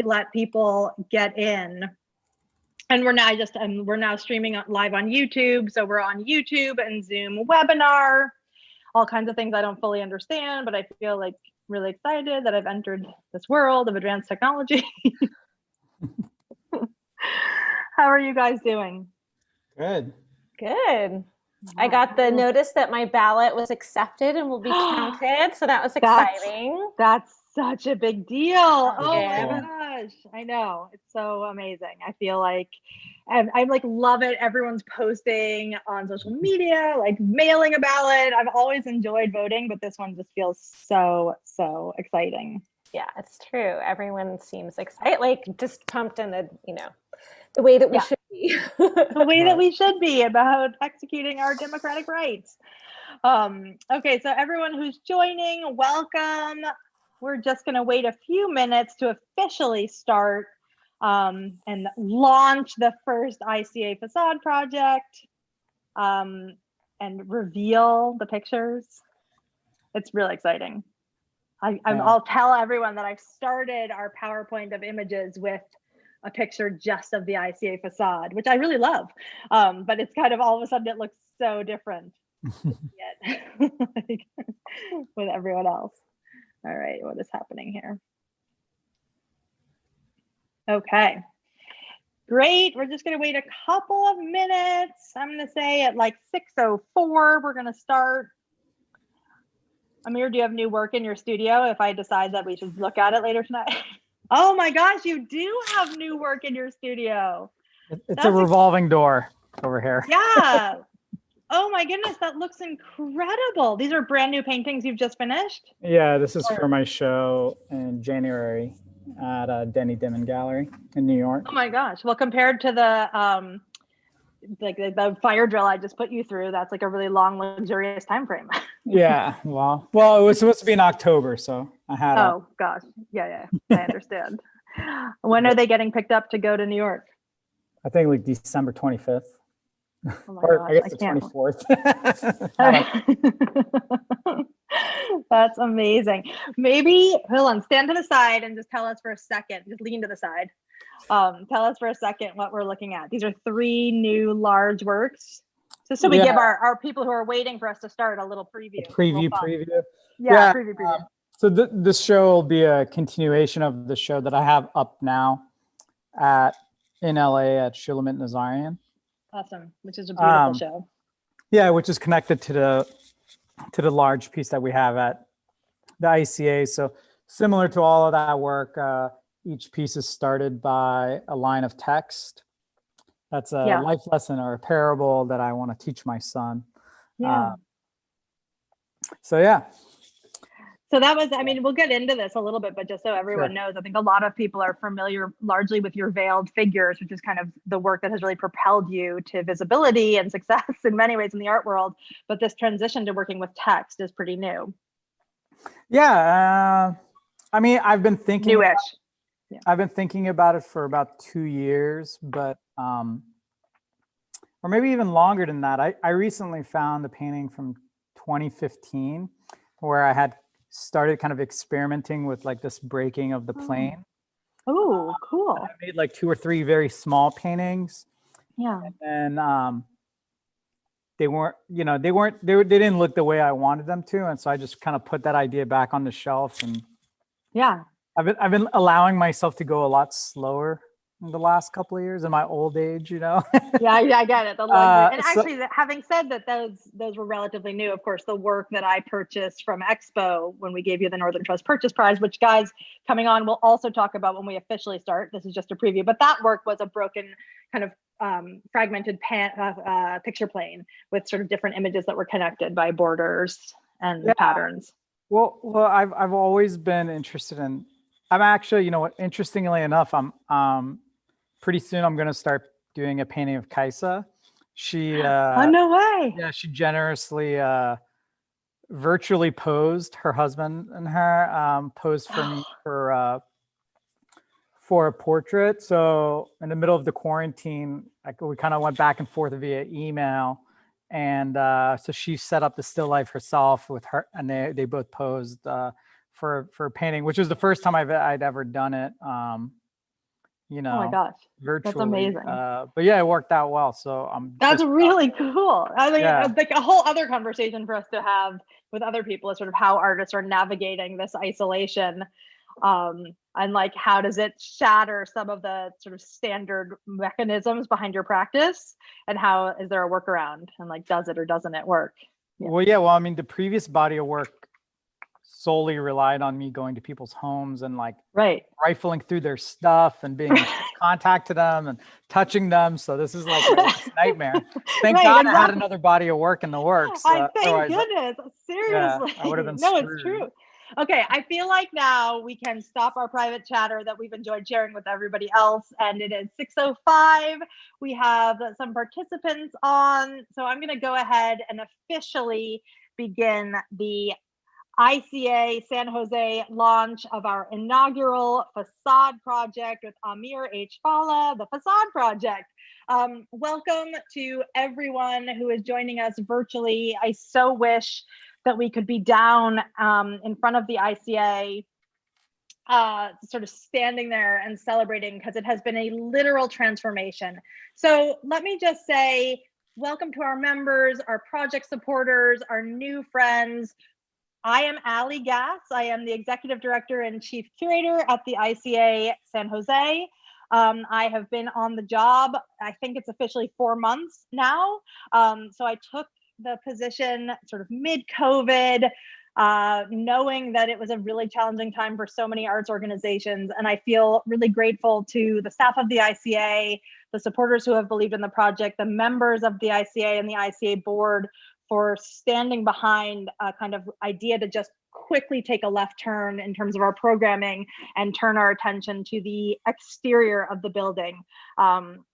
let people get in. And we're now streaming live on YouTube. So we're on YouTube and Zoom webinar, all kinds of things I don't fully understand, but I feel like really excited that I've entered this world of advanced technology. How are you guys doing? Good. Good. I got the notice that my ballot was accepted and will be counted. So that was exciting. That's such a big deal. Oh Yeah. my gosh. I know. It's so amazing. I feel like I like love it. Everyone's posting on social media, like mailing a ballot. I've always enjoyed voting, but this one just feels so exciting. Yeah, it's true. Everyone seems excited, like just pumped in the way that we should be. The way that we should be about executing our democratic rights. Okay, so everyone who's joining, welcome. We're just going to wait a few minutes to officially start and launch the first ICA facade project and reveal the pictures. It's really exciting. I'll tell everyone that I've started our PowerPoint of images with a picture just of the ICA facade, which I really love. But it's kind of all of a sudden it looks so different like, with everyone else. All right, what is happening here? Okay, great. We're just going to wait a couple of minutes. I'm going to say at like 6:04, we're going to start. Amir, do you have new work in your studio if I decide that we should look at it later tonight? Oh my gosh, you do have new work in your studio. It's a revolving door over here. Yeah. Oh my goodness, that looks incredible. These are brand new paintings you've just finished? Yeah, this is for my show in January at Denny Dimon Gallery in New York. Oh my gosh. Well, compared to the the fire drill I just put you through, that's like a really long, luxurious time frame. Yeah, well, it was supposed to be in October, so I had. Oh gosh, yeah, I understand. When are they getting picked up to go to New York? I think like December 25th. Oh my Or gosh, I guess the 24th. That's amazing. Maybe, hold on, stand to the side and just tell us for a second, just lean to the side. Tell us for a second what we're looking at. These are 3 new large works. So we give our people who are waiting for us to start a little preview. Preview. Yeah, preview. So this show will be a continuation of the show that I have up now in LA at Shulamit Nazarian. Awesome, which is a beautiful show. Yeah, which is connected to the large piece that we have at the ICA. So similar to all of that work, each piece is started by a line of text. That's a life lesson or a parable that I want to teach my son. Yeah. So that was, I mean, we'll get into this a little bit, but just so everyone knows, I think a lot of people are familiar largely with your veiled figures, which is kind of the work that has really propelled you to visibility and success in many ways in the art world. But this transition to working with text is pretty new. Yeah. I mean, I've been thinking newish. I've been thinking about it for about 2 years, but or maybe even longer than that. I recently found a painting from 2015 where I had started kind of experimenting with like this breaking of the plane. Oh, cool. I made like 2 or 3 very small paintings. Yeah. And they didn't look the way I wanted them to. And so I just kind of put that idea back on the shelf. And yeah, I've been allowing myself to go a lot slower in the last couple of years in my old age, Yeah, I get it. And actually, having said that, those were relatively new. Of course, the work that I purchased from Expo when we gave you the Northern Trust Purchase Prize, which guys coming on will also talk about when we officially start. This is just a preview, but that work was a broken kind of fragmented picture plane with sort of different images that were connected by borders and patterns. Well, I've always been interested in. I'm actually, interestingly enough, I'm pretty soon I'm going to start doing a painting of Kaisa. She oh, no way. Yeah, she generously virtually posed, her husband and her posed for me for a portrait. So in the middle of the quarantine, we kind of went back and forth via email. And so she set up the still life herself with her, and they both posed for a painting, which was the first time I'd ever done it. you Oh my know, gosh, virtually. that's amazing. But yeah, it worked out well. So I'm That's just really cool. I mean, Yeah. like a whole other conversation for us to have with other people is sort of how artists are navigating this isolation. And like, how does it shatter some of the sort of standard mechanisms behind your practice? And how is there a workaround? And like, does it or doesn't it work? Yeah. Well, I mean, the previous body of work solely relied on me going to people's homes and like Right. rifling through their stuff and being in contact to them and touching them. So this is like my worst nightmare. Thank Right, God I had exactly. another body of work in the works. Thank Otherwise, goodness. Seriously. I would have been No, screwed. it's true. Okay, I feel like now we can stop our private chatter that we've enjoyed sharing with everybody else. And it is 6:05. We have some participants on. So I'm going to go ahead and officially begin the ICA San Jose launch of our inaugural facade project with Amir H. Fallah, the facade project. Welcome to everyone who is joining us virtually. I so wish that we could be down in front of the ICA, sort of standing there and celebrating, because it has been a literal transformation. So let me just say, welcome to our members, our project supporters, our new friends. I am Allie Gass. I am the Executive Director and Chief Curator at the ICA San Jose. I have been on the job, I think it's officially 4 months now. So I took the position sort of mid-COVID, knowing that it was a really challenging time for so many arts organizations. And I feel really grateful to the staff of the ICA, the supporters who have believed in the project, the members of the ICA and the ICA board for standing behind a kind of idea to just quickly take a left turn in terms of our programming and turn our attention to the exterior of the building.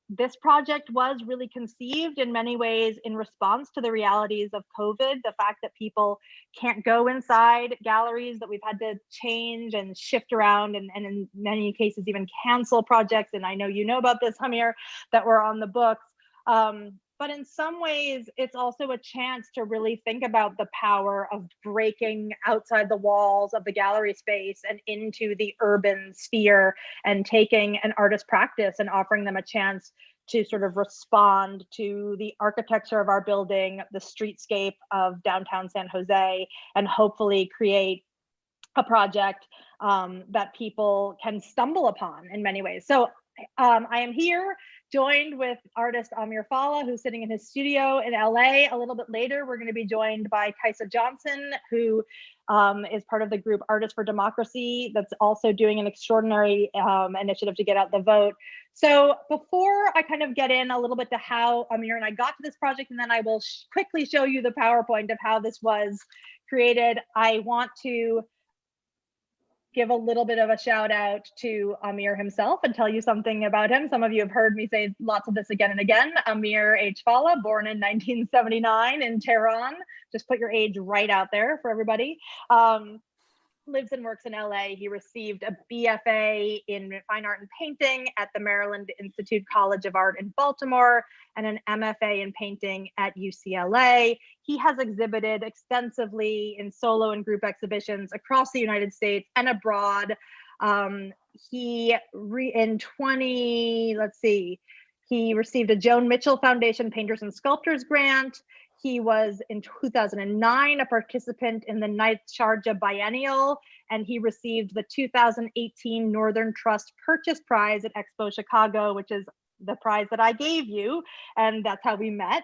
This project was really conceived in many ways in response to the realities of COVID, the fact that people can't go inside galleries, that we've had to change and shift around and in many cases even cancel projects. And I know you know about this, Amir, that were on the books. But in some ways, it's also a chance to really think about the power of breaking outside the walls of the gallery space and into the urban sphere and taking an artist practice and offering them a chance to sort of respond to the architecture of our building, the streetscape of downtown San Jose, and hopefully create a project that people can stumble upon in many ways. So I am here joined with artist Amir Fallah, who's sitting in his studio in LA. A little bit later, we're going to be joined by Kaisa Johnson, who is part of the group Artists for Democracy, that's also doing an extraordinary initiative to get out the vote. So before I kind of get in a little bit to how Amir and I got to this project, and then I will quickly show you the PowerPoint of how this was created, I want to give a little bit of a shout out to Amir himself and tell you something about him. Some of you have heard me say lots of this again and again. Amir H. Fallah, born in 1979 in Tehran. Just put your age right out there for everybody. Lives and works in LA. He received a BFA in Fine Art and Painting at the Maryland Institute College of Art in Baltimore and an MFA in painting at UCLA. He has exhibited extensively in solo and group exhibitions across the United States and abroad. He received a Joan Mitchell Foundation Painters and Sculptors grant. He was in 2009 a participant in the 9th Sharjah Biennial, and he received the 2018 Northern Trust Purchase Prize at Expo Chicago, which is the prize that I gave you, and that's how we met.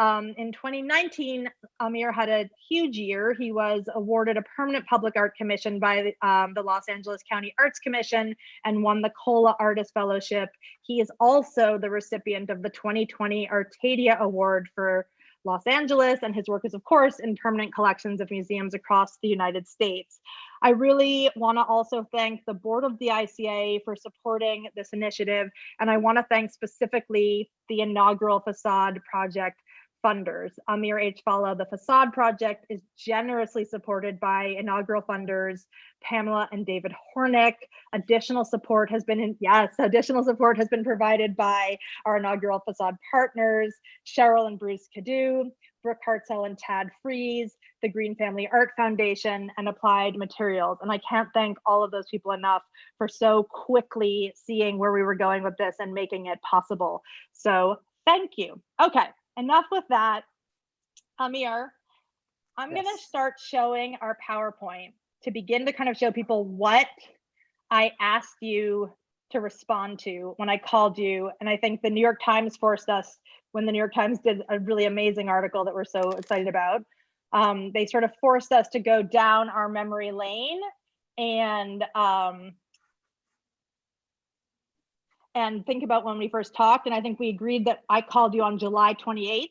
In 2019, Amir had a huge year. He was awarded a permanent public art commission by the Los Angeles County Arts Commission and won the COLA Artist Fellowship. He is also the recipient of the 2020 Artadia Award for Los Angeles, and his work is, of course, in permanent collections of museums across the United States. I really want to also thank the board of the ICA for supporting this initiative, and I want to thank specifically the inaugural facade project funders. Amir H. Fallah, the Facade Project, is generously supported by inaugural funders Pamela and David Hornick. Additional support has been provided by our inaugural Facade partners, Cheryl and Bruce Cadu, Brooke Hartzell and Tad Fries, the Green Family Art Foundation, and Applied Materials. And I can't thank all of those people enough for so quickly seeing where we were going with this and making it possible. So thank you. Okay, enough with that. Amir, I'm going to start showing our PowerPoint to begin to kind of show people what I asked you to respond to when I called you. And I think the New York Times forced us, when the New York Times did a really amazing article that we're so excited about, they sort of forced us to go down our memory lane and think about when we first talked. And I think we agreed that I called you on July 28th,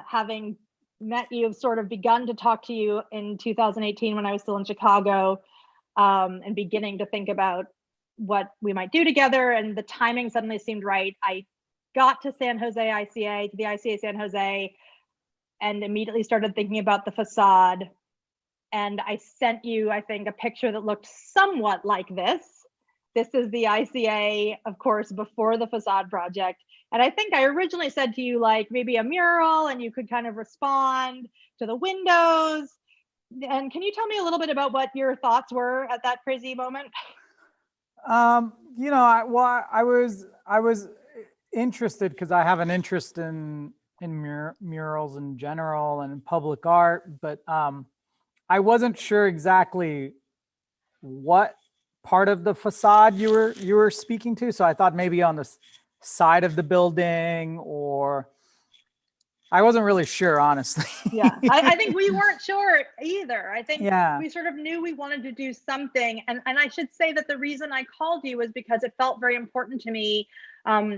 having met you, sort of begun to talk to you in 2018 when I was still in Chicago, and beginning to think about what we might do together. And the timing suddenly seemed right. I got to San Jose ICA, to the ICA San Jose, and immediately started thinking about the facade. And I sent you, I think, a picture that looked somewhat like this. This is the ICA, of course, before the Facade Project. And I think I originally said to you, like, maybe a mural, and you could kind of respond to the windows. And can you tell me a little bit about what your thoughts were at that crazy moment? You know, I was interested because I have an interest in murals in general and in public art, but I wasn't sure exactly what part of the facade you were speaking to. So I thought maybe on the side of the building, or I wasn't really sure, honestly. Yeah, I think we weren't sure either. I think yeah. we sort of knew we wanted to do something. And I should say that the reason I called you was because it felt very important to me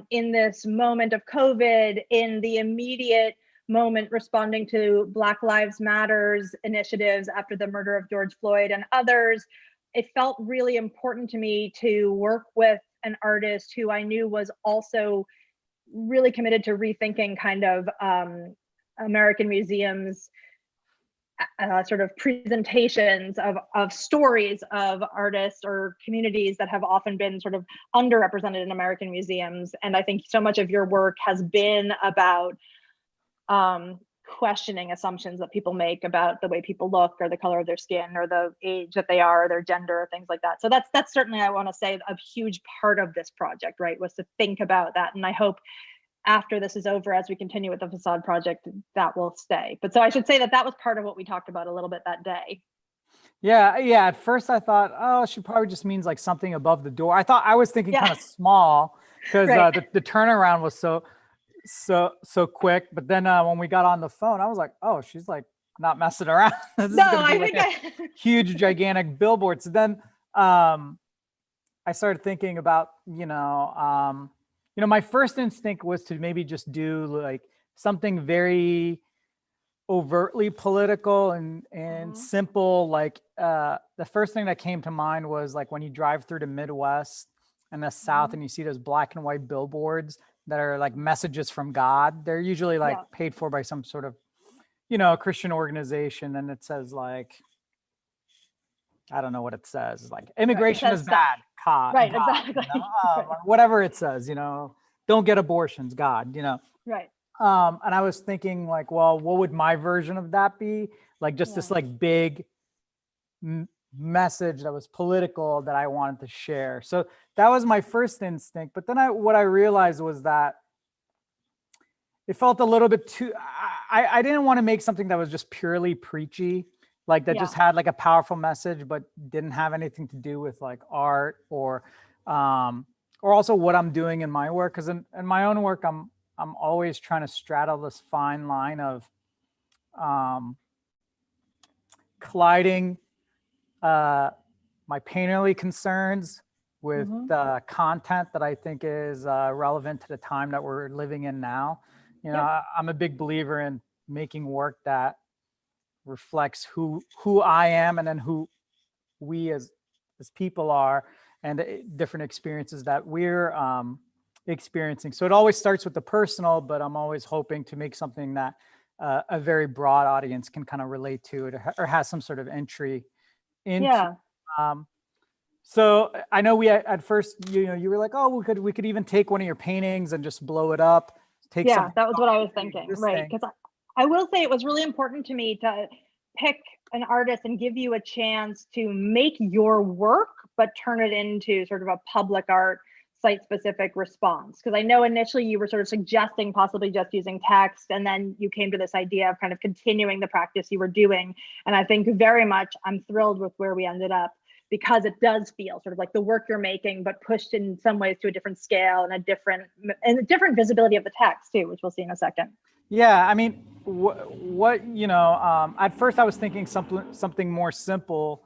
in this moment of COVID, in the immediate moment responding to Black Lives Matters initiatives after the murder of George Floyd and others. It felt really important to me to work with an artist who I knew was also really committed to rethinking kind of American museums sort of presentations of stories of artists or communities that have often been sort of underrepresented in American museums. And I think so much of your work has been about questioning assumptions that people make about the way people look or the color of their skin or the age that they are, or their gender, or things like that. So that's certainly, I want to say, a huge part of this project, right, was to think about that. And I hope after this is over, as we continue with the Facade Project, that will stay. But so I should say that was part of what we talked about a little bit that day. Yeah. At first I thought, oh, she probably just means like something above the door. I was thinking kind of small because right. the turnaround was so quick. But then when we got on the phone, I was like, oh, she's like not messing around. This is gonna be like a huge, gigantic billboard. So then I started thinking about, my first instinct was to maybe just do like something very overtly political and simple. Like the first thing that came to mind was like when you drive through the Midwest and the South and you see those black and white billboards that are like messages from God. They're usually like paid for by some sort of, Christian organization. And it says like, I don't know what it says. Like immigration is bad. God, right, God, exactly. Whatever it says, don't get abortions, God, Right. And I was thinking like, well, what would my version of that be? Like just this like big message that was political that I wanted to share. So that was my first instinct. But then what I realized was that it felt a little bit too, I didn't want to make something that was just purely preachy, like that just had like a powerful message, but didn't have anything to do with like art or also what I'm doing in my work. Because in my own work, I'm always trying to straddle this fine line of colliding my painterly concerns with content that I think is relevant to the time that we're living in now. I'm a big believer in making work that reflects who I am and then who we as people are, and different experiences that we're experiencing. So it always starts with the personal, but I'm always hoping to make something that a very broad audience can kind of relate to it, or has some sort of entry into. Yeah. So I know we at first, you were like, oh, we could even take one of your paintings and just blow it up. Yeah, that was what I was thinking, right? Because I will say it was really important to me to pick an artist and give you a chance to make your work, but turn it into sort of a public art site-specific response. Because I know initially you were sort of suggesting possibly just using text, and then you came to this idea of kind of continuing the practice you were doing. And I think very much I'm thrilled with where we ended up, because it does feel sort of like the work you're making, but pushed in some ways to a different scale and a different visibility of the text too, which we'll see in a second. Yeah, I mean, at first I was thinking something more simple,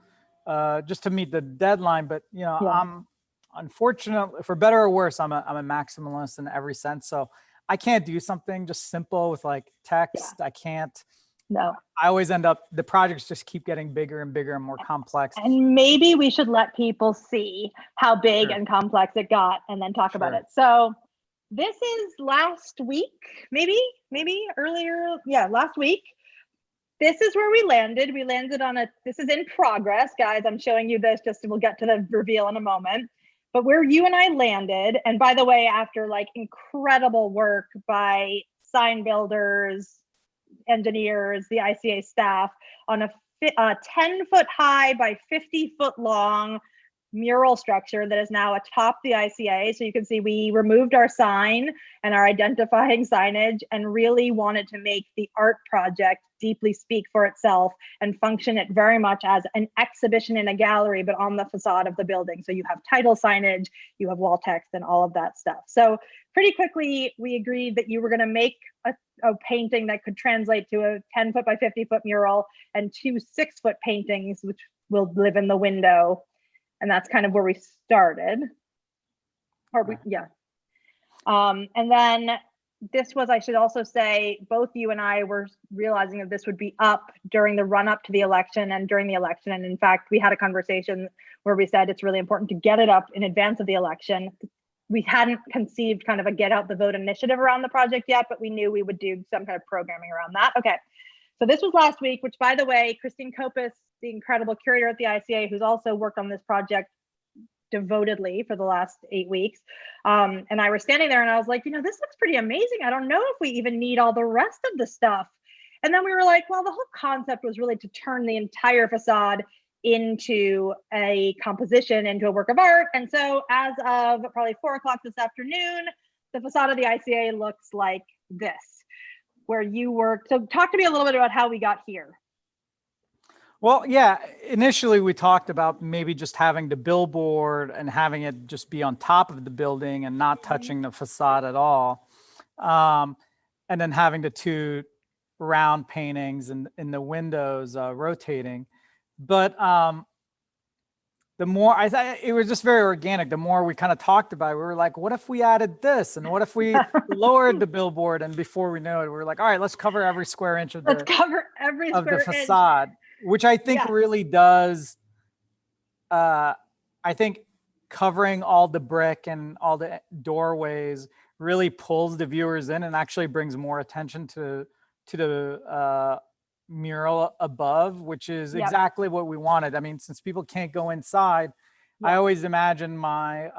just to meet the deadline. But I'm unfortunately, for better or worse, I'm a maximalist in every sense. So I can't do something just simple with like text. I can't. No. I always end up, the projects just keep getting bigger and bigger and more complex. And maybe we should let people see how big and complex it got, and then talk about it. So this is last week, maybe earlier. Yeah, last week. This is where we landed. We landed on this is in progress, guys. I'm showing you this we'll get to the reveal in a moment. But where you and I landed, and by the way, after like incredible work by sign builders, engineers, the ICA staff, on a 10-foot high by 50-foot long mural structure that is now atop the ICA. So you can see we removed our sign and our identifying signage, and really wanted to make the art project deeply speak for itself and function it very much as an exhibition in a gallery, but on the facade of the building. So you have title signage, you have wall text, and all of that stuff. So pretty quickly, we agreed that you were going to make a painting that could translate to a 10-foot by 50-foot mural, and 2 6-foot paintings, which will live in the window. And that's kind of where we started. And then this was, I should also say, both you and I were realizing that this would be up during the run up to the election and during the election. And in fact, we had a conversation where we said it's really important to get it up in advance of the election. We hadn't conceived kind of a get out the vote initiative around the project yet, but we knew we would do some kind of programming around that. Okay. So this was last week, which, by the way, Christine Kopis, the incredible curator at the ICA, who's also worked on this project devotedly for the last 8 weeks, and I were standing there, and I was like, this looks pretty amazing. I don't know if we even need all the rest of the stuff. And then we were like, well, the whole concept was really to turn the entire facade into a composition, into a work of art. And so as of probably 4 o'clock this afternoon, the facade of the ICA looks like this, where you worked. So talk to me a little bit about how we got here. Well, yeah, initially we talked about maybe just having the billboard and having it just be on top of the building and not touching the facade at all. And then having the 2 round paintings in the windows rotating. But the more it was just very organic. The more we kind of talked about it, we were like, what if we added this? And what if we lowered the billboard? And before we knew it, we were like, all right, let's cover every square inch of the facade. Which I think really does, I think covering all the brick and all the doorways really pulls the viewers in and actually brings more attention to the mural above, which is exactly what we wanted. I mean, since people can't go inside, I always imagine my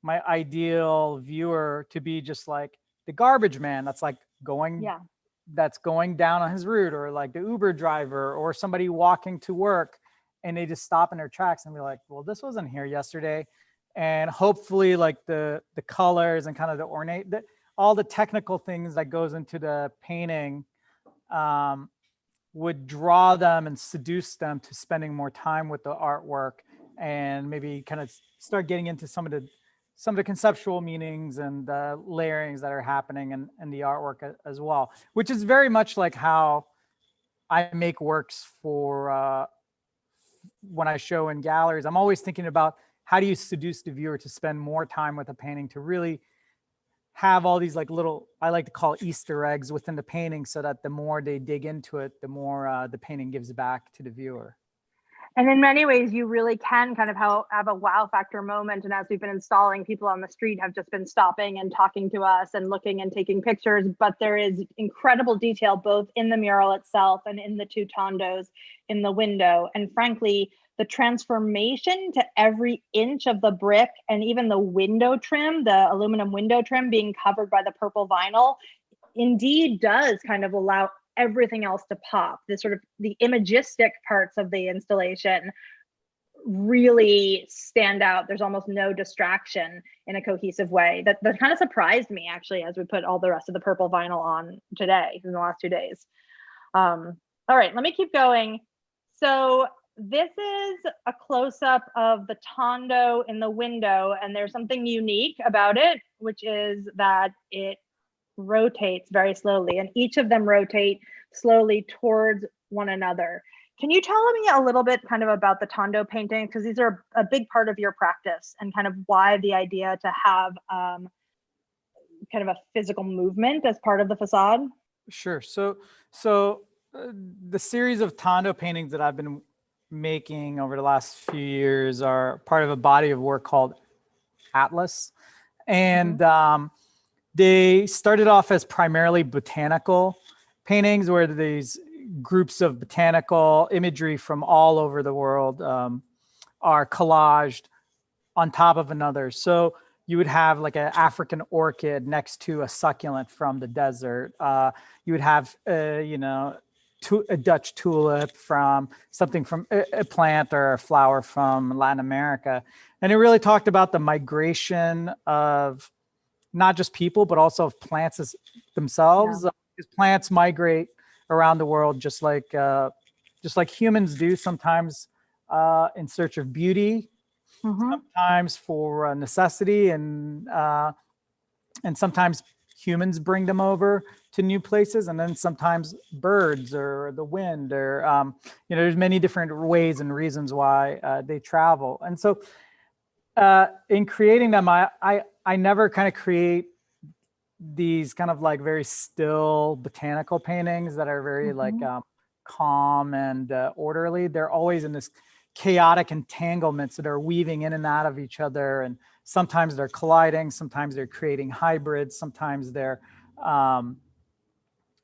my ideal viewer to be just like the garbage man that's like going down on his route, or like the Uber driver, or somebody walking to work, and they just stop in their tracks and be like, well, this wasn't here yesterday. And hopefully like the colors and kind of the ornate, all the technical things that goes into the painting would draw them and seduce them to spending more time with the artwork, and maybe kind of start getting into some of the conceptual meanings and the layerings that are happening in the artwork as well, which is very much like how I make works for when I show in galleries. I'm always thinking about how do you seduce the viewer to spend more time with a painting, to really have all these like little, I like to call Easter eggs within the painting, so that the more they dig into it, the more the painting gives back to the viewer. And in many ways, you really can kind of have a wow factor moment. And as we've been installing, people on the street have just been stopping and talking to us and looking and taking pictures. But there is incredible detail both in the mural itself and in the two tondos in the window. And frankly, the transformation to every inch of the brick and even the window trim, the aluminum window trim being covered by the purple vinyl, indeed does kind of allow everything else to pop. The sort of the imagistic parts of the installation really stand out. There's almost no distraction in a cohesive way. That kind of surprised me actually as we put all the rest of the purple vinyl on today in the last 2 days. All right, let me keep going. So this is a close-up of the tondo in the window, and there's something unique about it, which is that it rotates very slowly, and each of them rotate slowly towards one another. Can you tell me a little bit kind of about the tondo painting, because these are a big part of your practice, and kind of why the idea to have kind of a physical movement as part of the facade? Sure. So the series of tondo paintings that I've been making over the last few years are part of a body of work called Atlas, and they started off as primarily botanical paintings where these groups of botanical imagery from all over the world are collaged on top of another. So you would have like an African orchid next to a succulent from the desert. You would have, a Dutch tulip from something from a plant or a flower from Latin America. And it really talked about the migration of not just people, but also of plants themselves. Yeah. Because plants migrate around the world just like humans do, sometimes in search of beauty, sometimes for necessity, and sometimes humans bring them over to new places, and then sometimes birds or the wind, or there's many different ways and reasons why they travel. And so in creating them, I never kind of create these kind of like very still botanical paintings that are very like calm and orderly. They're always in this chaotic entanglements that are weaving in and out of each other, and sometimes they're colliding, sometimes they're creating hybrids, sometimes they're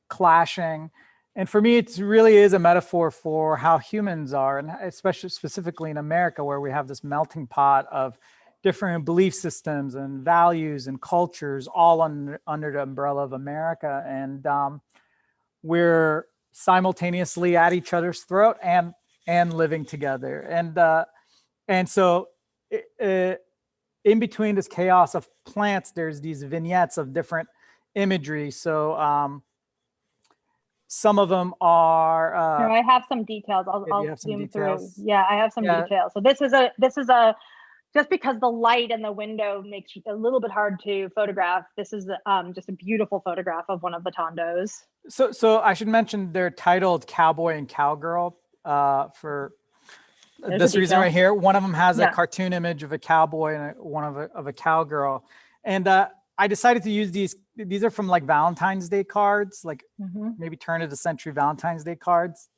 clashing. And for me, it really is a metaphor for how humans are, and especially specifically in America, where we have this melting pot of different belief systems and values and cultures all under the umbrella of America. And we're simultaneously at each other's throat and living together. And so in between this chaos of plants, there's these vignettes of different imagery. So some of them are I have some details. I'll zoom through. Yeah, I have some details. So this is a just because the light in the window makes it a little bit hard to photograph. This is just a beautiful photograph of one of the tondos. So I should mention they're titled Cowboy and Cowgirl for this reason right here. One of them has a cartoon image of a cowboy and one of a cowgirl. And I decided to use these. These are from like Valentine's Day cards, like maybe turn of the century Valentine's Day cards.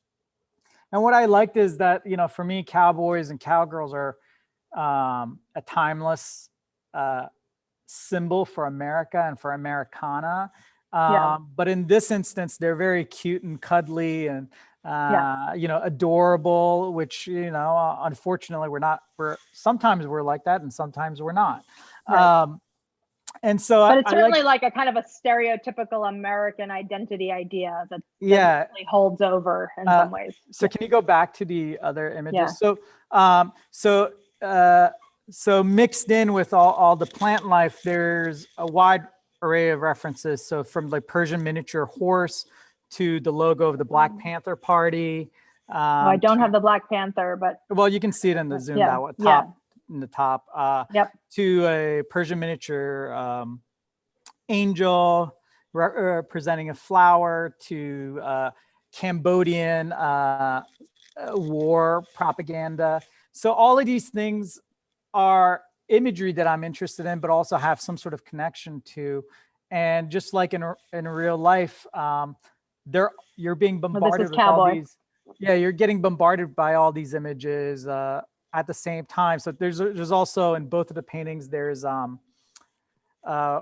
And what I liked is that, for me, cowboys and cowgirls are a timeless symbol for America and for Americana. But in this instance, they're very cute and cuddly and, adorable, which, unfortunately sometimes we're like that and sometimes we're not. Right. And so but it's certainly like a kind of a stereotypical American identity idea that definitely holds over in some ways. So can you go back to the other images? So mixed in with all the plant life, there's a wide array of references. So from the Persian miniature horse to the logo of the Black Panther Party. I don't have the Black Panther, but well, you can see it in the zoomed out top. In the top, to a Persian miniature angel presenting a flower, to Cambodian war propaganda. So all of these things are imagery that I'm interested in, but also have some sort of connection to. And just like in real life, you're being bombarded with all these. Yeah, you're getting bombarded by all these images at the same time. So there's also in both of the paintings, there's uh,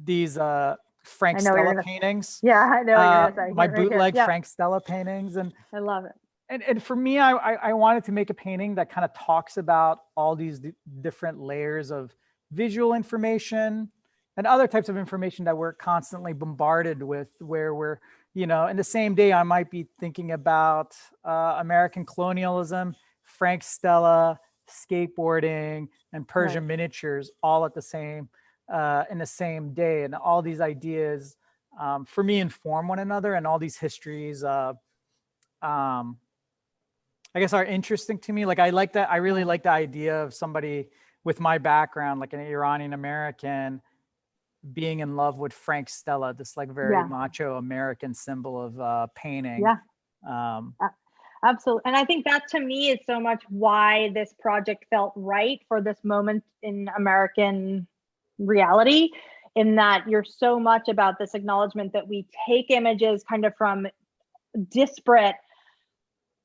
these Frank I know what you're Stella gonna, paintings. yeah, I know what you're gonna say. My Right here. bootleg Yeah, Frank Stella paintings, I love it. and for me, I wanted to make a painting that kind of talks about all these different layers of visual information and other types of information that we're constantly bombarded with, where we're, you know, in the same day, I might be thinking about American colonialism, Frank Stella, skateboarding, and Persian miniatures all at the same, in the same day. And all these ideas, for me, inform one another, and all these histories, I guess, are interesting to me. Like, I like that. I really like the idea of somebody with my background, like an Iranian American, being in love with Frank Stella, this like very macho American symbol of painting. Yeah. Absolutely. And I think that to me is so much why this project felt right for this moment in American reality, in that you're so much about this acknowledgement that we take images kind of from disparate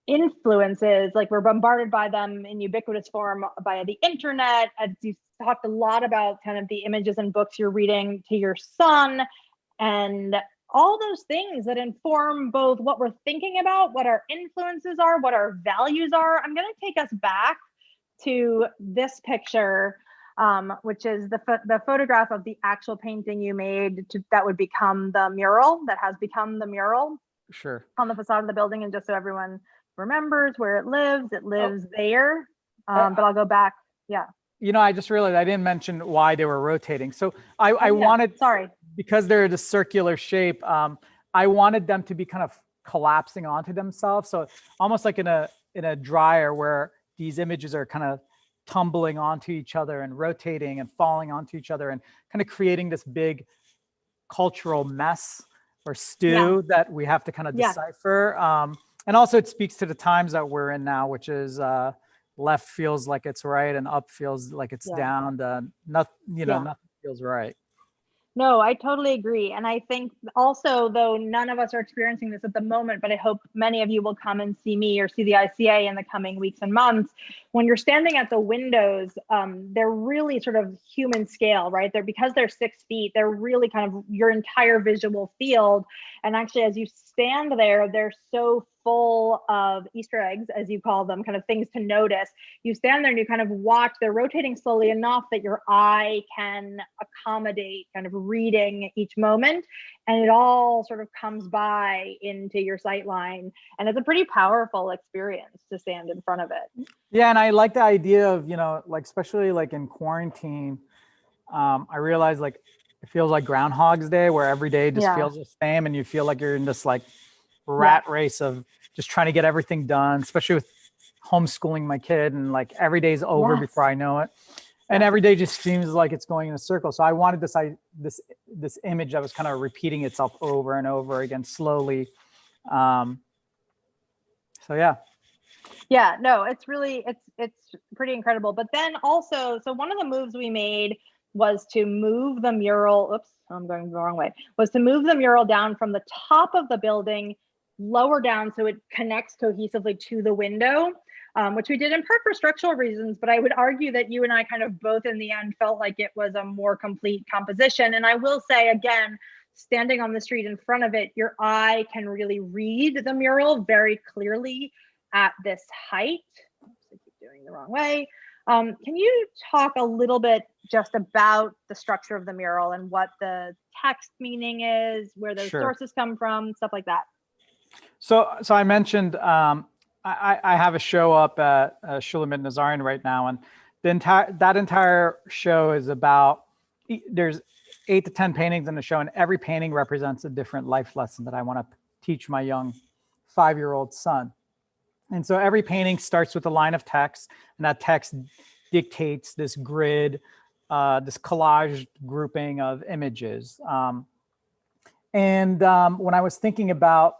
influences, like we're bombarded by them in ubiquitous form via the internet. As you talked a lot about kind of the images and books you're reading to your son, and all those things that inform both what we're thinking about, what our influences are, what our values are. I'm going to take us back to this picture, which is the photograph of the actual painting you made that would become the mural, that has become the mural. Sure. On the facade of the building. And just so everyone remembers where it lives there. But I'll go back. Yeah. You know, I just realized I didn't mention why they were rotating. So I wanted, because they're the circular shape, I wanted them to be kind of collapsing onto themselves. So almost like in a dryer, where these images are kind of tumbling onto each other and rotating and falling onto each other and kind of creating this big cultural mess or stew that we have to kind of decipher. And also it speaks to the times that we're in now, which is left feels like it's right and up feels like it's down. Nothing feels right. No, I totally agree. And I think also, though none of us are experiencing this at the moment, but I hope many of you will come and see me or see the ICA in the coming weeks and months. When you're standing at the windows, they're really sort of human scale, right? Because they're 6 feet, they're really kind of your entire visual field. And actually, as you stand there, they're so full of Easter eggs, as you call them, kind of things to notice. You stand there and you kind of watch, they're rotating slowly enough that your eye can accommodate kind of reading each moment. And it all sort of comes by into your sight line. And it's a pretty powerful experience to stand in front of it. Yeah, and I like the idea of, you know, like, especially like in quarantine, I realize like it feels like Groundhog's Day, where every day just feels the same, and you feel like you're in this like rat race of just trying to get everything done, especially with homeschooling my kid, and like every day's over before I know it, and every day just seems like it's going in a circle. So I wanted this image that was kind of repeating itself over and over again slowly. So no, it's really it's pretty incredible. But then also, so one of the moves we made was to move the mural, I'm going the wrong way, was to move the mural down from the top of the building lower down so it connects cohesively to the window, which we did in part for structural reasons, but I would argue that you and I kind of both in the end felt like it was a more complete composition. And I will say again, standing on the street in front of it, your eye can really read the mural very clearly at this height. I keep doing the wrong way. Can you talk a little bit just about the structure of the mural and what the text meaning is, where those sources come from, stuff like that? So I mentioned I have a show up at Shulamit Nazarian right now, and that entire show is about, there's 8 to 10 paintings in the show, and every painting represents a different life lesson that I want to teach my young 5-year-old son. And so every painting starts with a line of text, and that text dictates this grid, this collage grouping of images. When I was thinking about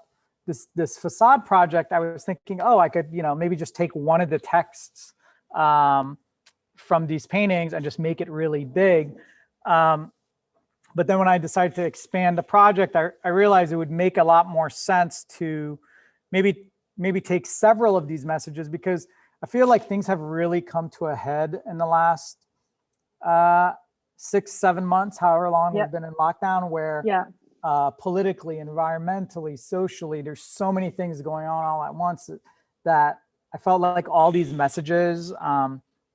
this facade project, I was thinking, I could, maybe just take one of the texts from these paintings and just make it really big. But then when I decided to expand the project, I realized it would make a lot more sense to maybe take several of these messages, because I feel like things have really come to a head in the last 6-7 months, however long we've been in lockdown, where politically, environmentally, socially, there's so many things going on all at once that I felt like all these messages,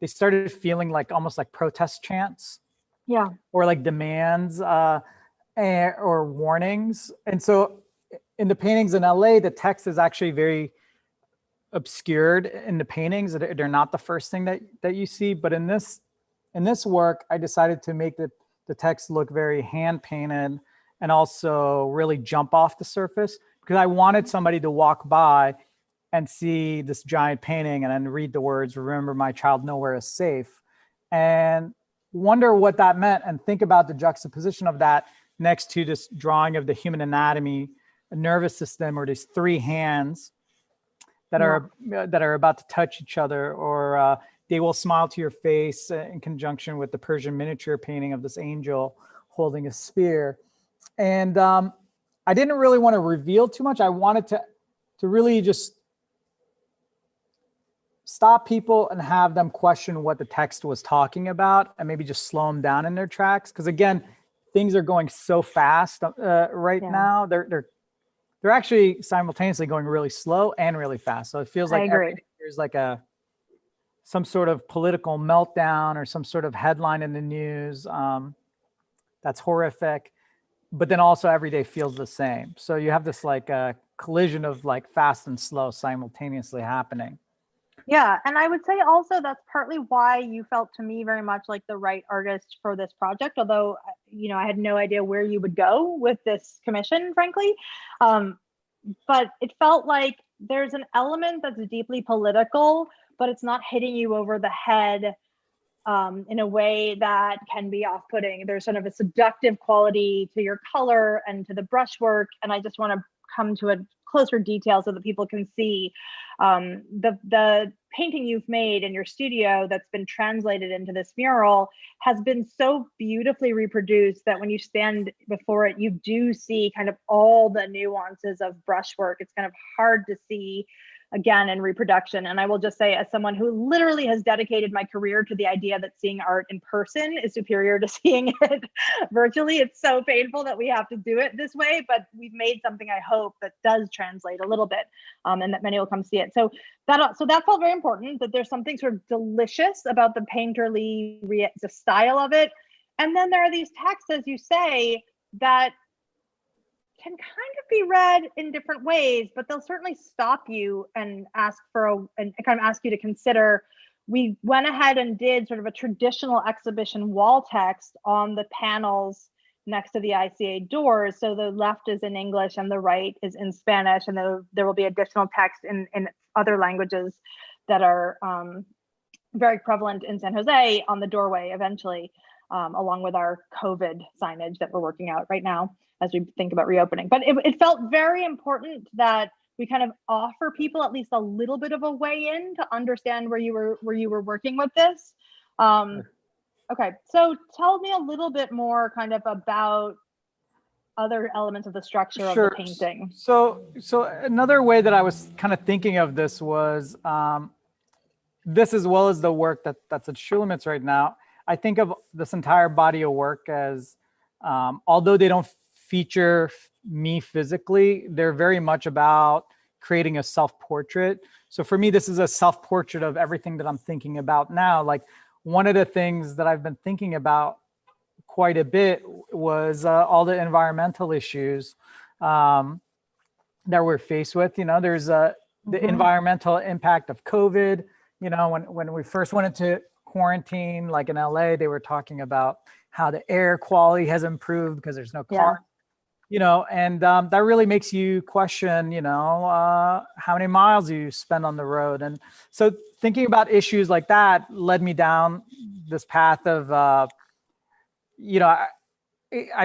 they started feeling like almost like protest chants, or like demands, or warnings. And so in the paintings in LA, the text is actually very obscured in the paintings. They're not the first thing that you see. But in this work, I decided to make the text look very hand painted and also really jump off the surface, because I wanted somebody to walk by and see this giant painting and then read the words, "Remember my child, nowhere is safe," and wonder what that meant, and think about the juxtaposition of that next to this drawing of the human anatomy, a nervous system, or these three hands that are about to touch each other, or they will smile to your face, in conjunction with the Persian miniature painting of this angel holding a spear. And I didn't really want to reveal too much. I wanted to really just stop people and have them question what the text was talking about, and maybe just slow them down in their tracks. Because again, things are going so fast right now. They're actually simultaneously going really slow and really fast. So it feels like there's like some sort of political meltdown or some sort of headline in the news that's horrific, but then also every day feels the same. So you have this like collision of like fast and slow simultaneously happening. Yeah, and I would say also that's partly why you felt to me very much like the right artist for this project, although, I had no idea where you would go with this commission, frankly. But it felt like there's an element that's deeply political, but it's not hitting you over the head in a way that can be off-putting. There's sort of a seductive quality to your color and to the brushwork, and I just want to come to a closer detail so that people can see the painting you've made in your studio that's been translated into this mural has been so beautifully reproduced that when you stand before it, you do see kind of all the nuances of brushwork. It's kind of hard to see again in reproduction. And I will just say, as someone who literally has dedicated my career to the idea that seeing art in person is superior to seeing it virtually, it's so painful that we have to do it this way, but we've made something, I hope, that does translate a little bit, and that many will come see it. So that felt very important, that there's something sort of delicious about the painterly the style of it. And then there are these texts, as you say, that can kind of be read in different ways, but they'll certainly stop you and ask and kind of ask you to consider. We went ahead and did sort of a traditional exhibition wall text on the panels next to the ICA doors. So the left is in English and the right is in Spanish, and there will be additional text in other languages that are very prevalent in San Jose on the doorway eventually, along with our COVID signage that we're working out right now as we think about reopening. But it felt very important that we kind of offer people at least a little bit of a way in to understand where you were working with this. Okay, so tell me a little bit more kind of about other elements of the structure of the painting. So another way that I was kind of thinking of this was this, as well as the work that's at Schulemitz right now. I think of this entire body of work as, although they don't feature me physically, they're very much about creating a self-portrait. So for me, this is a self-portrait of everything that I'm thinking about now. Like, one of the things that I've been thinking about quite a bit was all the environmental issues that we're faced with. There's the environmental impact of COVID. When we first went into quarantine, like in LA, they were talking about how the air quality has improved because there's no car. And that really makes you question, how many miles you spend on the road. And so thinking about issues like that led me down this path of, I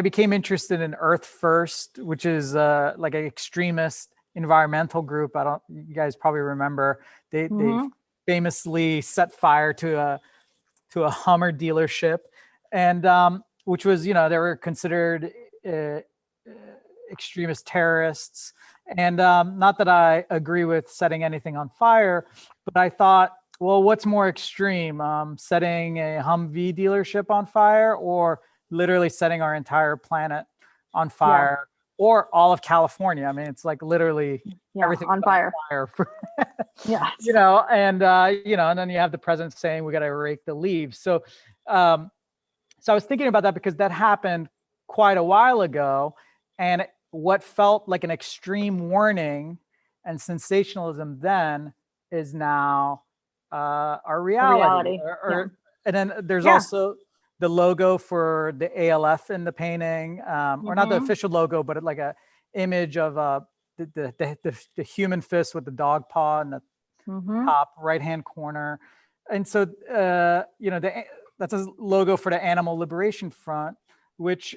became interested in Earth First, which is like an extremist environmental group. You guys probably remember, they famously set fire to a Hummer dealership, and which was, they were considered extremist terrorists, And not that I agree with setting anything on fire, but I thought, well, what's more extreme, setting a Humvee dealership on fire, or literally setting our entire planet on fire, or all of California? I mean, it's like literally everything on fire. Yeah, and and then you have the president saying we got to rake the leaves. So I was thinking about that because that happened quite a while ago, and what felt like an extreme warning and sensationalism then is now our reality. And then there's also the logo for the ALF in the painting, or not the official logo, but like a image of the human fist with the dog paw in the top right-hand corner. And so, that's a logo for the Animal Liberation Front, which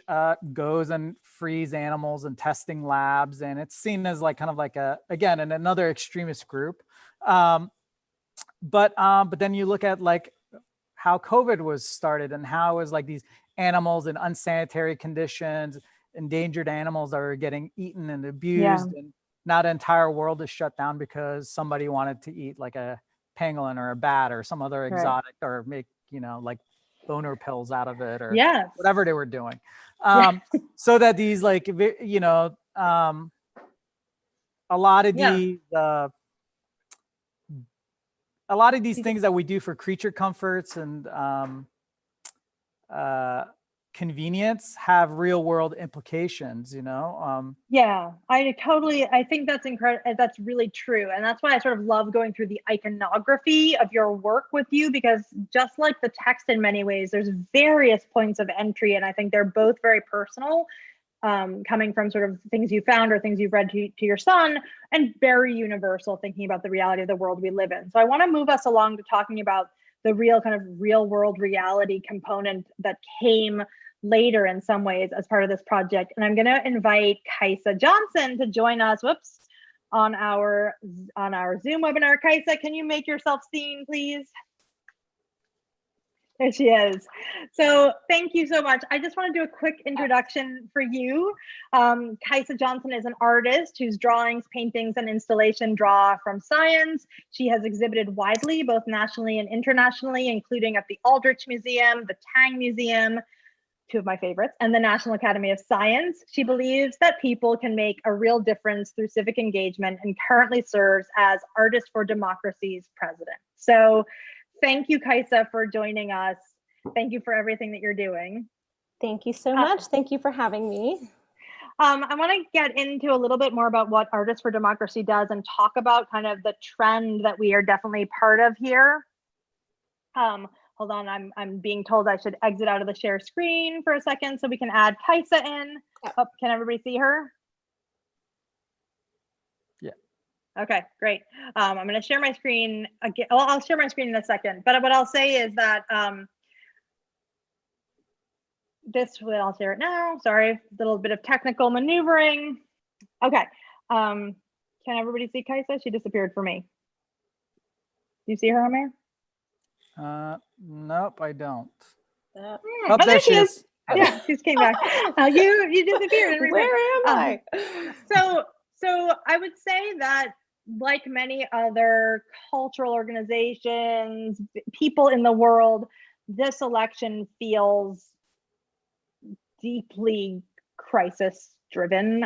goes and frees animals in testing labs. And it's seen as like kind of like again, in another extremist group. But then you look at like how COVID was started and how it was like these animals in unsanitary conditions, endangered animals that are getting eaten and abused. And now the entire world is shut down because somebody wanted to eat like a pangolin or a bat or some other exotic, or make, like boner pills out of it, or whatever they were doing. So that these like, a lot of these things that we do for creature comforts and convenience have real world implications, I think that's incredible. That's really true. And that's why I sort of love going through the iconography of your work with you, because just like the text in many ways, there's various points of entry. And I think they're both very personal, coming from sort of things you found or things you've read to your son, and very universal, thinking about the reality of the world we live in. So I want to move us along to talking about the real kind of real world reality component that came later in some ways as part of this project. And I'm going to invite Kaisa Johnson to join us, on our Zoom webinar. Kaisa, can you make yourself seen, please? There she is. So thank you so much. I just want to do a quick introduction for you. Kaisa Johnson is an artist whose drawings, paintings, and installation draw from science. She has exhibited widely, both nationally and internationally, including at the Aldrich Museum, the Tang Museum, two of my favorites, and the National Academy of Science. She believes that people can make a real difference through civic engagement, and currently serves as Artists for Democracy's president. So thank you, Kaisa, for joining us. Thank you for everything that you're doing. Thank you so much. Thank you for having me. I want to get into a little bit more about what Artists for Democracy does and talk about kind of the trend that we are definitely part of here. Hold on, I'm being told I should exit out of the share screen for a second so we can add Kaisa in. Oh, can everybody see her? Yeah. Okay, great. I'm going to share my screen again. Well, I'll share my screen in a second. But what I'll say is that I'll share it now. Sorry, a little bit of technical maneuvering. Okay. Can everybody see Kaisa? She disappeared for me. Do you see her, Amir? Nope, I don't. Oh, there she is. Yeah, she just came back. You disappeared. Where am I? So I would say that, like many other cultural organizations, people in the world, this election feels deeply crisis-driven,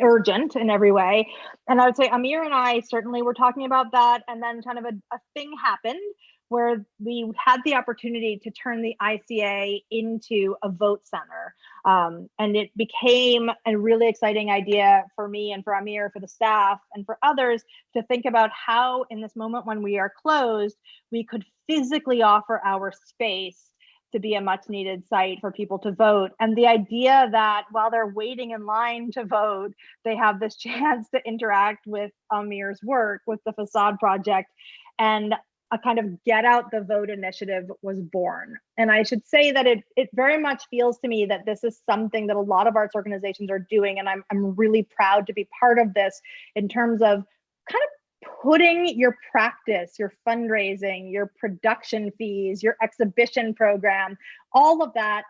urgent in every way. And I would say Amir and I certainly were talking about that, and then kind of a thing happened where we had the opportunity to turn the ICA into a vote center. And it became a really exciting idea for me and for Amir, for the staff, and for others to think about how, in this moment when we are closed, we could physically offer our space to be a much needed site for people to vote. And the idea that while they're waiting in line to vote, they have this chance to interact with Amir's work, with the Facade Project, and a kind of get out the vote initiative was born. And I should say that it very much feels to me that this is something that a lot of arts organizations are doing. And I'm really proud to be part of this in terms of kind of putting your practice, your fundraising, your production fees, your exhibition program, all of that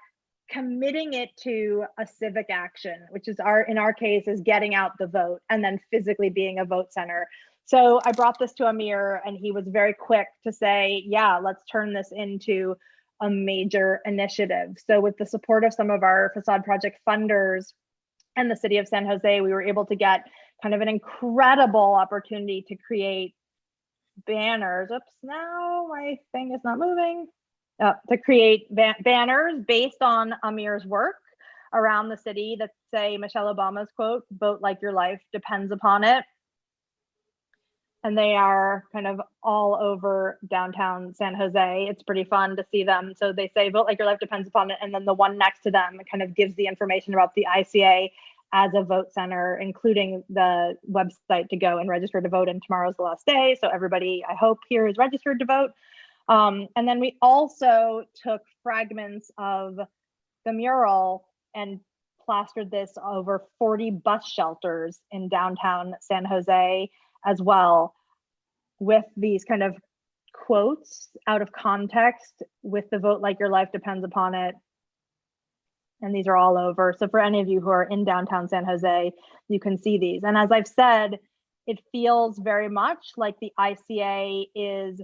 committing it to a civic action, which is in our case is getting out the vote and then physically being a vote center. So I brought this to Amir and he was very quick to say, yeah, let's turn this into a major initiative. So with the support of some of our facade project funders and the city of San Jose, we were able to get kind of an incredible opportunity to create banners. Oops, now my thing is not moving. To create banners based on Amir's work around the city that say Michelle Obama's quote, "Vote like your life depends upon it." And they are kind of all over downtown San Jose. It's pretty fun to see them. So they say, "Vote like your life depends upon it." And then the one next to them kind of gives the information about the ICA as a vote center, including the website to go and register to vote. And tomorrow's the last day. So everybody, I hope, here is registered to vote. And then we also took fragments of the mural and plastered this over 40 bus shelters in downtown San Jose as well, with these kind of quotes out of context with the "vote like your life depends upon it." And these are all over. So for any of you who are in downtown San Jose, you can see these. And as I've said, it feels very much like the ICA is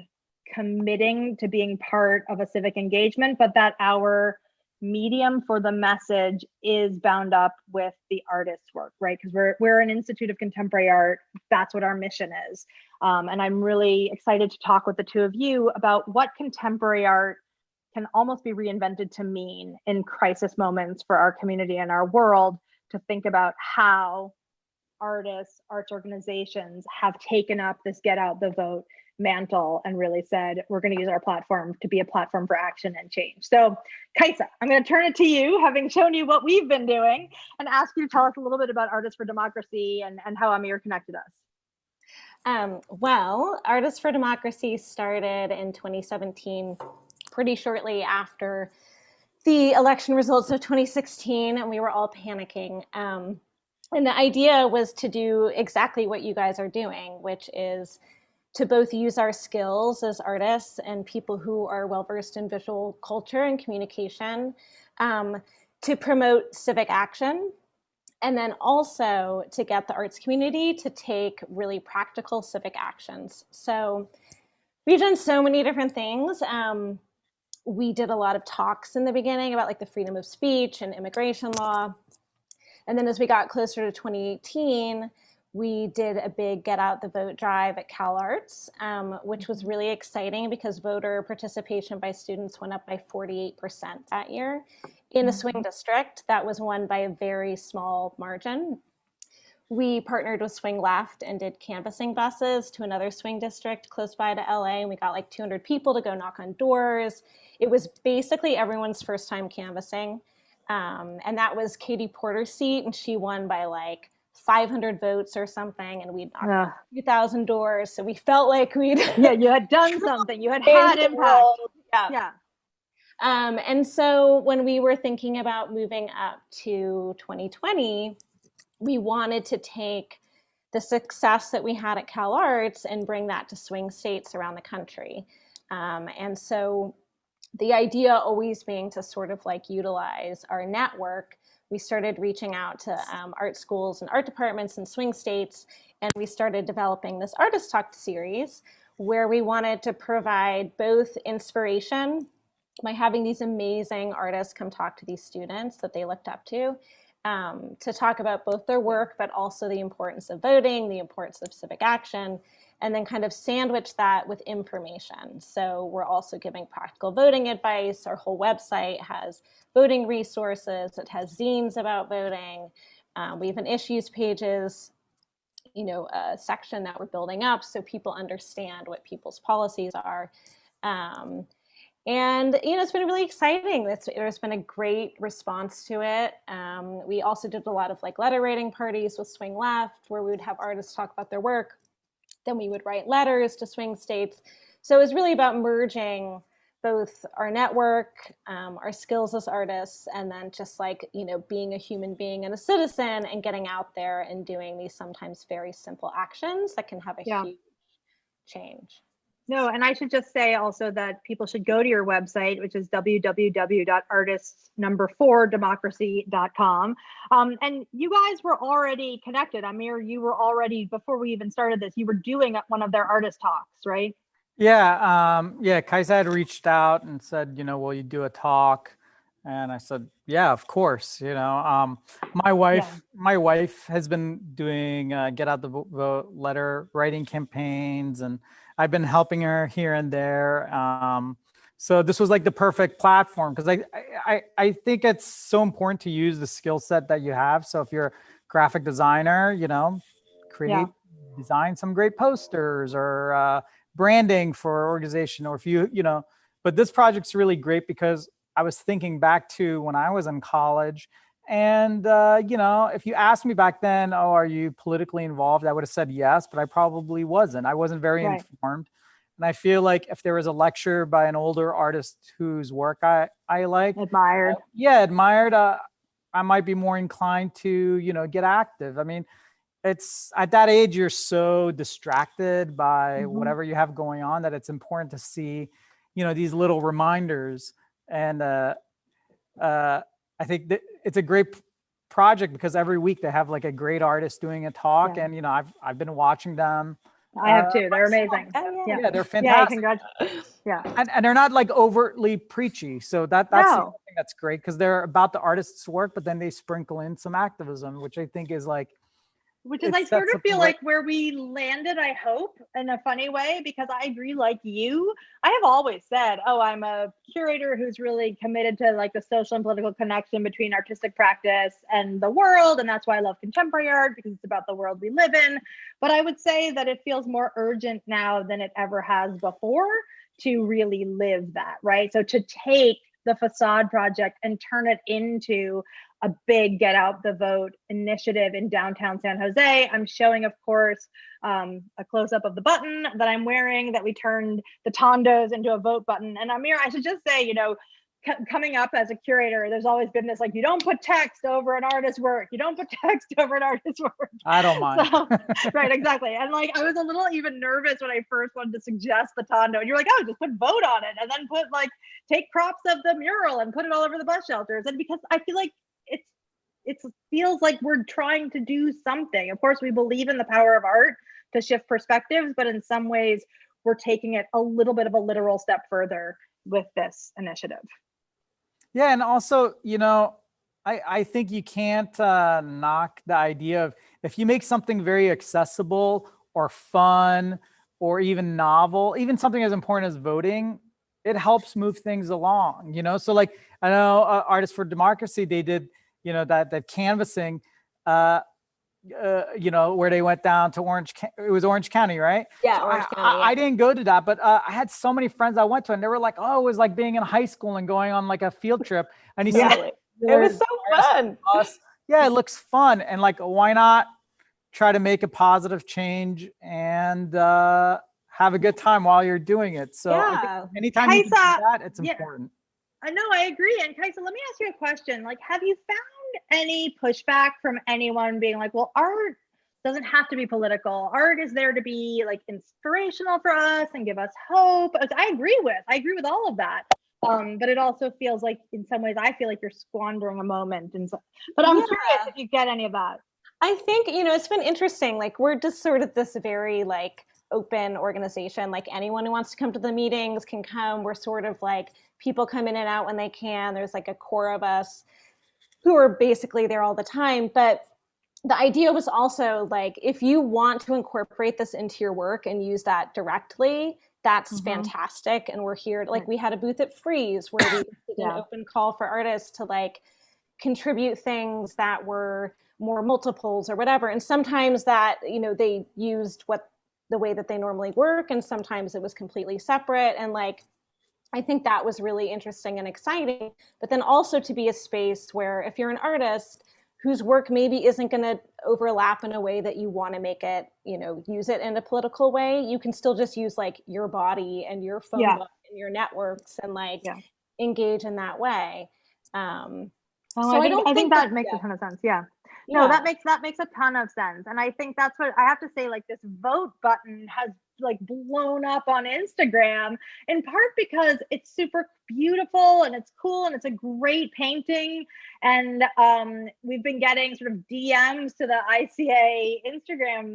committing to being part of a civic engagement, but that our medium for the message is bound up with the artist's work, right? Because we're an Institute of Contemporary Art. That's what our mission is. And I'm really excited to talk with the two of you about what contemporary art can almost be reinvented to mean in crisis moments for our community and our world, to think about how artists, arts organizations have taken up this get out the vote mantle and really said, we're going to use our platform to be a platform for action and change. So Kaisa, I'm going to turn it to you, having shown you what we've been doing, and ask you to tell us a little bit about Artists for Democracy and how Amir connected us. Well, Artists for Democracy started in 2017, pretty shortly after the election results of 2016, and we were all panicking. And the idea was to do exactly what you guys are doing, which is to both use our skills as artists and people who are well-versed in visual culture and communication to promote civic action, and then also to get the arts community to take really practical civic actions. So we've done so many different things. We did a lot of talks in the beginning about like the freedom of speech and immigration law. And then as we got closer to 2018, we did a big get out the vote drive at CalArts, which was really exciting because voter participation by students went up by 48% that year in a swing district that was won by a very small margin. We partnered with Swing Left and did canvassing buses to another swing district close by to LA, and we got like 200 people to go knock on doors. It was basically everyone's first time canvassing. And that was Katie Porter's seat, and she won by like 500 votes or something, and we'd knocked on 2,000 doors. So we felt like we'd you had done something. You had impact. Yeah. And so when we were thinking about moving up to 2020, we wanted to take the success that we had at CalArts and bring that to swing states around the country. And so the idea always being to sort of like utilize our network, we started reaching out to art schools and art departments in swing states, and we started developing this Artist Talk series where we wanted to provide both inspiration by having these amazing artists come talk to these students that they looked up to talk about both their work, but also the importance of voting, the importance of civic action, and then kind of sandwich that with information. So we're also giving practical voting advice. Our whole website has voting resources. It has zines about voting. We have an issues pages, a section that we're building up so people understand what people's policies are. And, it's been really exciting. There's been a great response to it. We also did a lot of like letter writing parties with Swing Left, where we would have artists talk about their work. Then we would write letters to swing states. So it was really about merging both our network, our skills as artists, and then just like, being a human being and a citizen and getting out there and doing these sometimes very simple actions that can have a huge change. No, and I should just say also that people should go to your website, which is www.artists4democracy.com. And you guys were already connected. Amir, you were already, before we even started this, you were doing one of their artist talks, right? Yeah, Kaisa had reached out and said, will you do a talk? And I said, yeah, of course. My wife has been doing get out the vote letter writing campaigns, and I've been helping her here and there. So this was like the perfect platform, because I think it's so important to use the skill set that you have. So if you're a graphic designer, design some great posters or branding for an organization, or if but this project's really great because I was thinking back to when I was in college, and if you asked me back then, oh, are you politically involved? I would have said yes, but I probably wasn't. I wasn't very informed. And I feel like if there was a lecture by an older artist whose work I admired, I might be more inclined to, get active. I mean, it's at that age, you're so distracted by whatever you have going on that it's important to see, these little reminders. And I think that it's a great project because every week they have like a great artist doing a talk, and I've been watching them. I have too. They're amazing. Yeah, they're fantastic. Yeah, and they're not like overtly preachy, so that's the thing that's great, because they're about the artist's work, but then they sprinkle in some activism, which I think is like. Which is, I sort of feel like where we landed, I hope, in a funny way, because I agree, like you, I have always said, oh, I'm a curator who's really committed to like the social and political connection between artistic practice and the world. And that's why I love contemporary art, because it's about the world we live in. But I would say that it feels more urgent now than it ever has before to really live that, right? So to take the Facade project and turn it into a big get out the vote initiative in downtown San Jose. I'm showing, of course, a close-up of the button that I'm wearing, that we turned the tondos into a vote button. And Amir, I should just say, coming up as a curator, there's always been this, like, you don't put text over an artist's work. You don't put text over an artist's work. I don't mind. So, right, exactly. And like, I was a little even nervous when I first wanted to suggest the tondo. And you're like, oh, just put vote on it. And then put like, take props of the mural and put it all over the bus shelters. And because I feel like it feels like we're trying to do something. Of course, we believe in the power of art to shift perspectives, but in some ways, we're taking it a little bit of a literal step further with this initiative. Yeah, and also, I think you can't knock the idea of, if you make something very accessible or fun or even novel, even something as important as voting, it helps move things along, So like, I know Artists for Democracy, they did, that canvassing, where they went down to Orange County, right? Yeah, so Orange County. I didn't go to that, but I had so many friends I went to, and they were like, oh, it was like being in high school and going on like a field trip. And he said, it was so fun. Yeah, it looks fun. And like, why not try to make a positive change and have a good time while you're doing it? So I think anytime you can do that, it's important. I know, I agree. And Kaisa, let me ask you a question. Like, have you found any pushback from anyone being like, well, art doesn't have to be political. Art is there to be like inspirational for us and give us hope. I agree with all of that. But it also feels like, in some ways, I feel like you're squandering a moment. But I'm curious if you get any of that. I think, it's been interesting. Like, we're just sort of this very like open organization. Like, anyone who wants to come to the meetings can come. We're sort of like, people come in and out when they can. There's like a core of us who are basically there all the time. But the idea was also like, if you want to incorporate this into your work and use that directly, that's fantastic. And we're here to, like, we had a booth at Freeze where we did an open call for artists to like contribute things that were more multiples or whatever. And sometimes that, they used the way that they normally work, and sometimes it was completely separate. And like, I think that was really interesting and exciting. But then also to be a space where, if you're an artist whose work maybe isn't going to overlap in a way that you want to make it, use it in a political way, you can still just use like your body and your phone book and your networks and like engage in that way. I think that makes a ton of sense. Yeah. No, that makes a ton of sense. And I think that's what I have to say, like this vote button has like blown up on Instagram, in part because it's super beautiful and it's cool and it's a great painting. And we've been getting sort of DMs to the ICA Instagram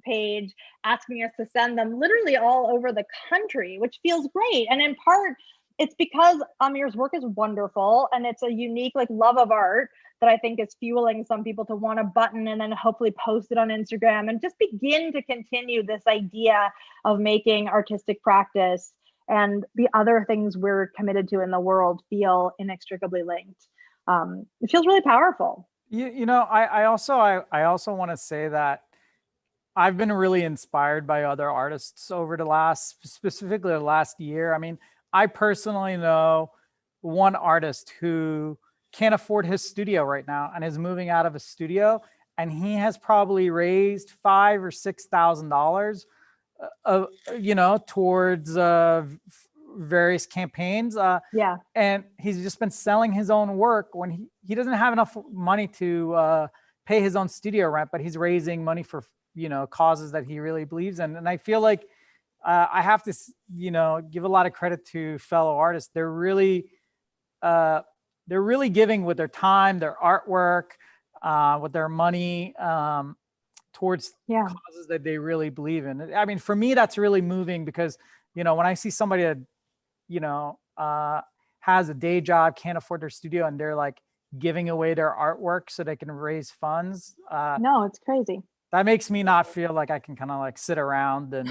page asking us to send them literally all over the country, which feels great. And in part, it's because Amir's work is wonderful and it's a unique like love of art that I think is fueling some people to want a button and then hopefully post it on Instagram and just begin to continue this idea of making artistic practice and the other things we're committed to in the world feel inextricably linked. It feels really powerful. You know, I also want to say that I've been really inspired by other artists over specifically the last year. I mean, I personally know one artist who can't afford his studio right now and is moving out of his studio, and he has probably raised $5,000 or $6,000, towards various campaigns. Yeah, and he's just been selling his own work when he doesn't have enough money to pay his own studio rent, but he's raising money for causes that he really believes in. And I feel like I have to give a lot of credit to fellow artists. They're really giving with their time, their artwork, with their money, towards causes that they really believe in. I mean, for me, that's really moving because when I see somebody that has a day job, can't afford their studio, and they're like giving away their artwork so they can raise funds. No, it's crazy. That makes me not feel like I can kind of like sit around and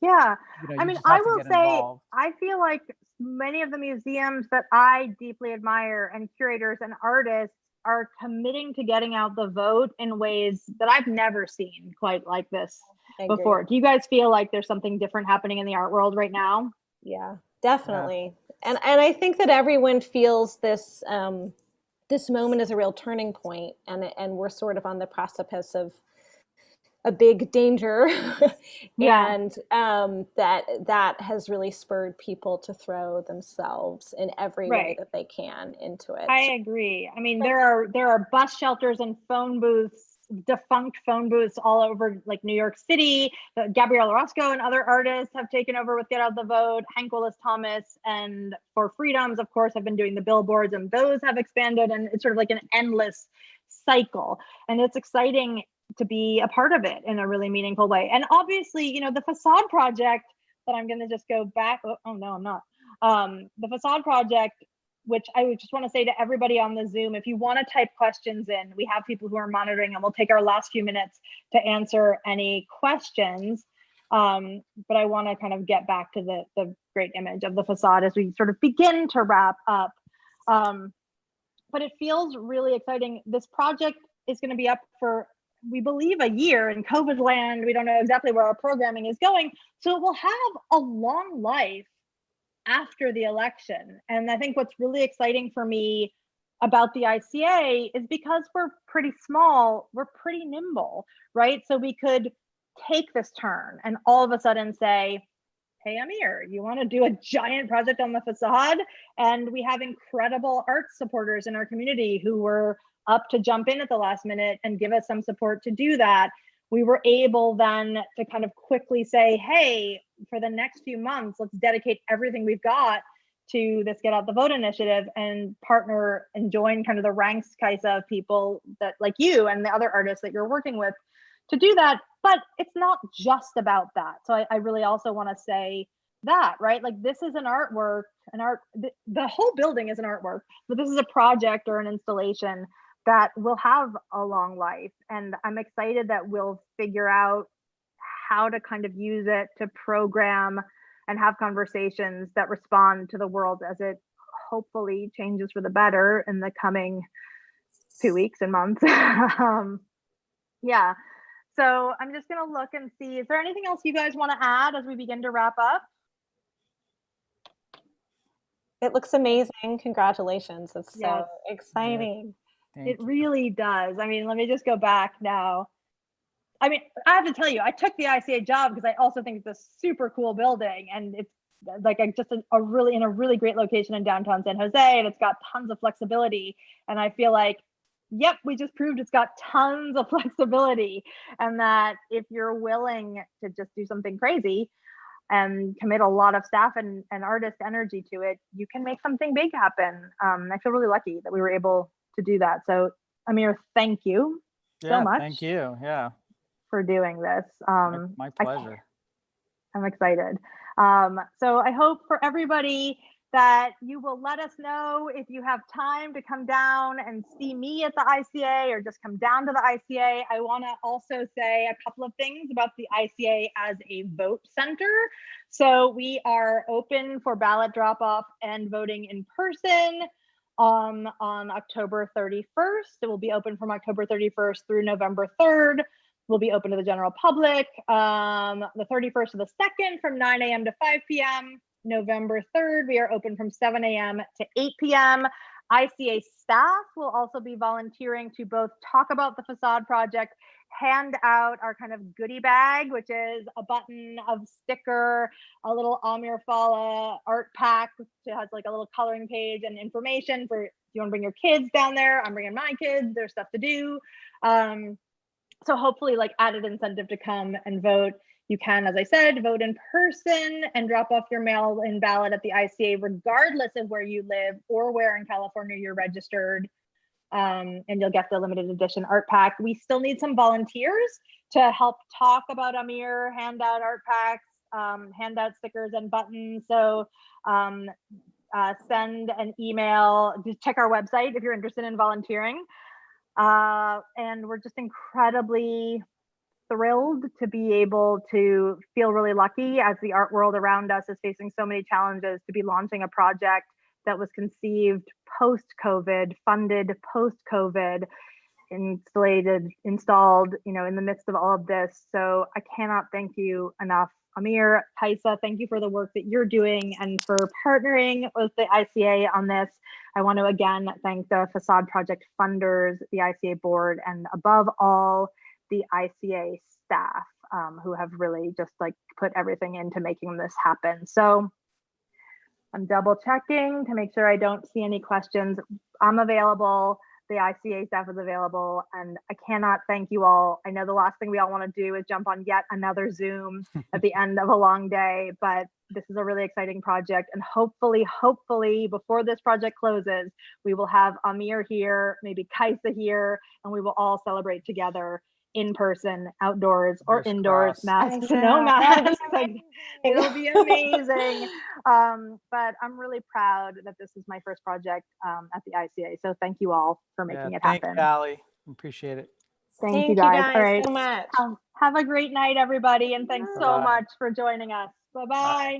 Yeah, I mean, I will say, involved. I feel like many of the museums that I deeply admire and curators and artists are committing to getting out the vote in ways that I've never seen quite like this before. Do you guys feel like there's something different happening in the art world right now? Yeah, definitely. Yeah. And I think that everyone feels this this moment is a real turning point, and we're sort of on the precipice of a big danger. And that has really spurred people to throw themselves in every way that they can into it. I agree. I mean, there are bus shelters and phone booths, defunct phone booths all over like New York City. Gabrielle Orozco and other artists have taken over with Get Out the Vote. Hank Willis Thomas and For Freedoms, of course, have been doing the billboards, and those have expanded, and it's sort of like an endless cycle. And it's exciting to be a part of it in a really meaningful way. And obviously, the Facade Project that I'm going to just go back. Oh, no, I'm not. The Facade Project, which I would just want to say to everybody on the Zoom, if you want to type questions in, we have people who are monitoring, and we'll take our last few minutes to answer any questions. But I want to kind of get back to the great image of the facade as we sort of begin to wrap up. But it feels really exciting. This project is going to be up for, we believe, a year in COVID land. We don't know exactly where our programming is going. So it will have a long life after the election. And I think what's really exciting for me about the ICA is because we're pretty small, we're pretty nimble, right? So we could take this turn and all of a sudden say, hey, Amir, you want to do a giant project on the facade? And we have incredible art supporters in our community who were up to jump in at the last minute and give us some support to do that. We were able then to kind of quickly say, hey, for the next few months, let's dedicate everything we've got to this Get Out the Vote initiative and partner and join kind of the ranks, Kaisa, of people that like you and the other artists that you're working with to do that. But it's not just about that. So I really also want to say that, right? Like this is an artwork, the whole building is an artwork, but this is a project or an installation that will have a long life. And I'm excited that we'll figure out how to kind of use it to program and have conversations that respond to the world as it hopefully changes for the better in the coming 2 weeks and months. Yeah. So I'm just going to look and see, is there anything else you guys want to add as we begin to wrap up? It looks amazing. Congratulations. It's so exciting. It really does. I mean, let me just go back now. I mean, I have to tell you, I took the ICA job because I also think it's a super cool building, and it's like just a really great location in downtown San Jose, and it's got tons of flexibility. And I feel like Yep, we just proved it's got tons of flexibility, and that if you're willing to just do something crazy and commit a lot of staff and artist energy to it, you can make something big happen. I feel really lucky that we were able to do that. So Amir, thank you so much. Thank you. Yeah. For doing this. My pleasure. I'm excited. So I hope for everybody that you will let us know if you have time to come down and see me at the ICA, or just come down to the ICA. I want to also say a couple of things about the ICA as a vote center. So we are open for ballot drop off and voting in person on October 31st. It will be open from October 31st through November 3rd. Will be open to the general public. The 31st to the 2nd from 9 a.m. to 5 p.m. November 3rd, we are open from 7 a.m. to 8 p.m. ICA staff will also be volunteering to both talk about the facade project, hand out our kind of goodie bag, which is a button, of sticker, a little Amir Fallah art pack, which has like a little coloring page and information for if you want to bring your kids down there. I'm bringing my kids, there's stuff to do. So hopefully, like, added incentive to come and vote. You can, as I said, vote in person and drop off your mail-in ballot at the ICA, regardless of where you live or where in California you're registered. And you'll get the limited edition art pack. We still need some volunteers to help talk about Amir, hand out art packs, hand out stickers and buttons. So send an email, just check our website if you're interested in volunteering. And we're just incredibly thrilled to be able to feel really lucky, as the art world around us is facing so many challenges, to be launching a project that was conceived post-COVID, funded post-COVID, installed, you know, in the midst of all of this. So I cannot thank you enough. Amir, Kaisa, thank you for the work that you're doing and for partnering with the ICA on this. I want to again thank the Facade Project funders, the ICA board, and above all, the ICA staff, who have really just like put everything into making this happen. So I'm double checking to make sure I don't see any questions. I'm available. The ICA staff is available, and I cannot thank you all. I know the last thing we all want to do is jump on yet another Zoom at the end of a long day, but this is a really exciting project, and hopefully before this project closes, we will have Amir here, maybe Kaisa here, and we will all celebrate together in person, outdoors or indoors, masks, no masks. Like, it'll be amazing. But I'm really proud that this is my first project at the ICA. So thank you all for making it happen. Thank you, Allie. Appreciate it. Thank you guys. All right. So much. Have a great night, everybody. And thanks so much for joining us. Bye-bye.